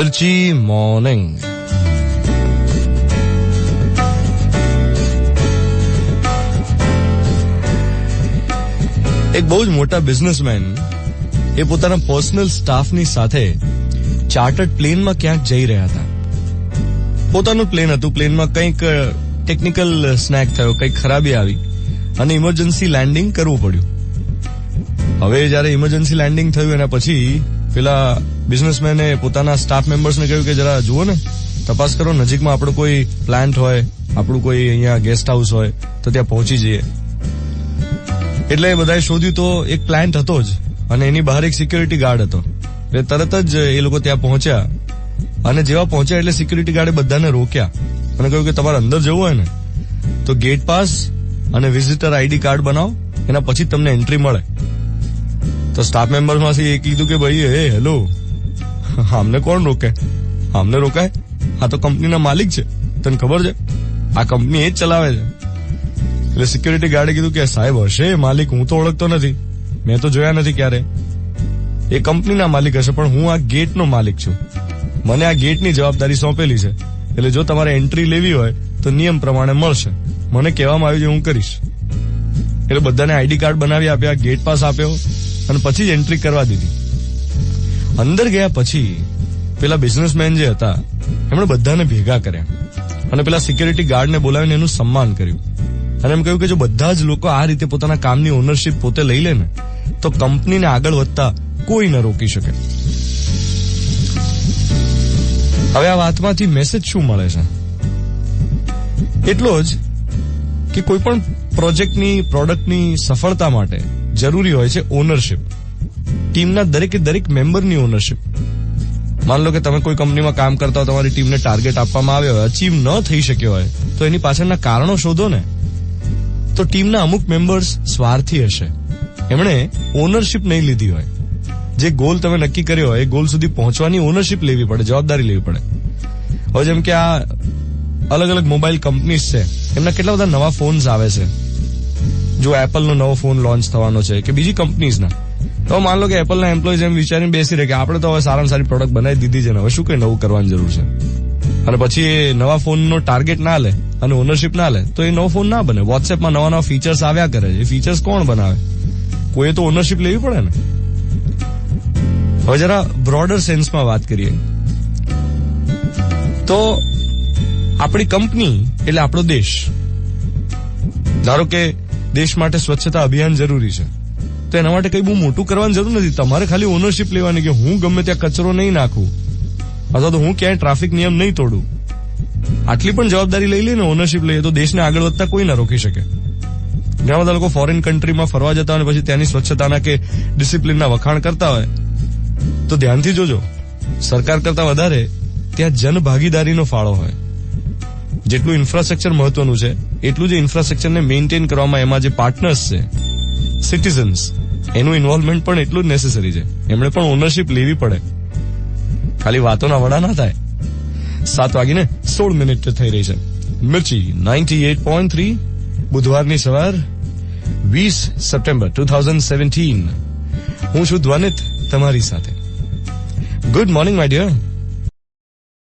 मिर्ची मॉर्निंग। એક બહુ જ મોટા બિઝનેસમેન એ પોતાના પર્સનલ સ્ટાફની સાથે ચાર્ટર્ડ પ્લેનમાં ક્યાંક જઈ રહ્યા હતા. પોતાનું પ્લેન હતું, પ્લેનમાં કંઈક ટેકનિકલ સ્નેક થયો, કંઈક ખરાબી આવી અને ઇમરજન્સી લેન્ડિંગ કરવું પડ્યું. હવે જયારે ઇમરજન્સી લેન્ડિંગ થયું એના પછી પેલા બિઝનેસમેને પોતાના સ્ટાફ મેમ્બર્સને કહ્યું કે જરા જુઓ ને, તપાસ કરો, નજીકમાં આપણો કોઈ પ્લાન્ટ હોય, આપણું કોઈ અહીંયા ગેસ્ટ હાઉસ હોય તો ત્યાં પહોંચી જઈએ. એટલે બધાએ શોધ્યું તો એક પ્લાન્ટ હતો જ અને એની બહાર એક સિક્યુરિટી ગાર્ડ હતો. એટલે તરત જ એ લોકો ત્યાં પહોંચ્યા અને જેવા પહોંચ્યા એટલે સિક્યુરિટી ગાર્ડે બધાને રોક્યા અને કહ્યું કે તમારે અંદર જવું હોય ને તો ગેટ પાસ અને વિઝિટર આઈડી કાર્ડ બનાવો, એના પછી તમને એન્ટ્રી મળે. તો સ્ટાફ મેમ્બરમાંથી એ કીધું કે ભાઈ હે હેલો, આમને કોણ રોકે? આમને રોકાય? આ તો કંપનીના માલિક છે, તને ખબર છે? આ કંપની એ જ ચલાવે છે. એટલે સિક્યુરિટી ગાર્ડે કીધું કે સાહેબ હશે માલિક, હું તો ઓળખતો નથી, મેં તો જોયા નથી ક્યારે. એ કંપનીના માલિક હશે પણ હું આ ગેટનો માલિક છું, મને આ ગેટની જવાબદારી સોંપેલી છે. એટલે જો તમારે એન્ટ્રી લેવી હોય તો નિયમ પ્રમાણે મળશે, મને કહેવામાં આવ્યું છે હું કરીશ. એટલે બધાને આઈડી કાર્ડ બનાવી આપ્યા, ગેટ પાસ આપ્યો અને પછી જ એન્ટ્રી કરવા દીધી. અંદર ગયા પછી પેલા બિઝનેસમેન જે હતા એમણે બધાને ભેગા કર્યા અને પેલા સિક્યુરિટી ગાર્ડને બોલાવીને એનું સન્માન કર્યું અને એમ કહ્યું કે જો બધા જ લોકો આ રીતે પોતાના કામની ઓનરશિપ પોતે લઈ લે ને તો કંપનીને આગળ વધતા કોઈ ન રોકી શકે. હવે આ વાતમાંથી મેસેજ શું મળે છે? એટલો જ કે કોઈ પણ પ્રોજેક્ટની, પ્રોડક્ટની સફળતા માટે જરૂરી હોય છે ઓનરશિપ. ટીમના દરેકે દરેક મેમ્બરની ઓનરશિપ. માન લો કે તમે કોઈ કંપનીમાં કામ કરતા હો, તમારી ટીમને ટાર્ગેટ આપવામાં આવ્યો હોય, અચીવ ન થઈ શક્યો હોય તો એની પાછળના કારણો શોધો ને. તો ટીમના અમુક મેમ્બર્સ સ્વાર્થી હશે, એમણે ઓનરશિપ નહીં લીધી હોય. જે ગોલ તમે નક્કી કર્યો હોય એ ગોલ સુધી પહોંચવાની ઓનરશિપ લેવી પડે, જવાબદારી લેવી પડે. હવે જેમ કે આ અલગ અલગ મોબાઈલ કંપનીઝ છે, એમના કેટલા બધા નવા ફોન્સ આવે છે. જો એપલનો નવો ફોન લોન્ચ થવાનો છે કે બીજી કંપનીઝના, તો માન લો કે એપલના એમ્પ્લોઈઝ એમ વિચારીને બેસી રહે કે આપણે તો હવે સારામાં સારી પ્રોડક્ટ બનાવી દીધી છે ને, હવે શું કઈ નવું કરવાની જરૂર છે. અને પછી એ નવા ફોનનો ટાર્ગેટ ના લે અને ઓનરશિપ ના લે તો એ નવો ફોન ના બને. વોટ્સએપમાં નવા નવા ફીચર્સ આવ્યા કરે છે, એ ફીચર્સ કોણ બનાવે? કોઈએ તો ઓનરશિપ લેવી પડે ને. હવે જરા બ્રોડર સેન્સમાં વાત કરીએ તો આપણી કંપની એટલે આપણો દેશ. ધારો કે દેશ માટે સ્વચ્છતા અભિયાન જરૂરી છે તો એના માટે કઈ બહુ મોટું કરવાની જરૂર નથી. તમારે ખાલી ઓનરશિપ લેવાની કે હું ગમે ત્યાં કચરો નહીં નાખું અથવા તો હું ક્યાંય ટ્રાફિક નિયમ નહીં તોડું. આટલી પણ જવાબદારી લઈ લઈને ઓનરશિપ લઈએ તો દેશને આગળ વધતા કોઈ ના રોકી શકે. ઘણા બધા લોકો ફોરેન કન્ટ્રીમાં ફરવા જતા હોય પછી ત્યાંની સ્વચ્છતાના કે ડિસિપ્લિનના વખાણ કરતા હોય તો ધ્યાનથી જોજો, સરકાર કરતા વધારે ત્યાં જનભાગીદારીનો ફાળો હોય. જેટલું ઇન્ફ્રાસ્ટ્રક્ચર મહત્વનું છે એટલું જ ઇન્ફ્રાસ્ટ્રક્ચરને મેન્ટેન કરવામાં એમાં જે પાર્ટનર્સ છે, સિટીઝન્સ, એનું ઇન્વોલ્વમેન્ટ પણ એટલું જ નેસેસરી છે. એમણે પણ ઓનરશિપ લેવી પડે, ખાલી વાતોના વડા ના થાય. 7:16 થઈ રહી છે. મિર્ચી 98.3, બુધવારની સવાર 20 સપ્ટેમ્બર 2017. હું છું ધ્વનિત તમારી સાથે. Good morning my dear.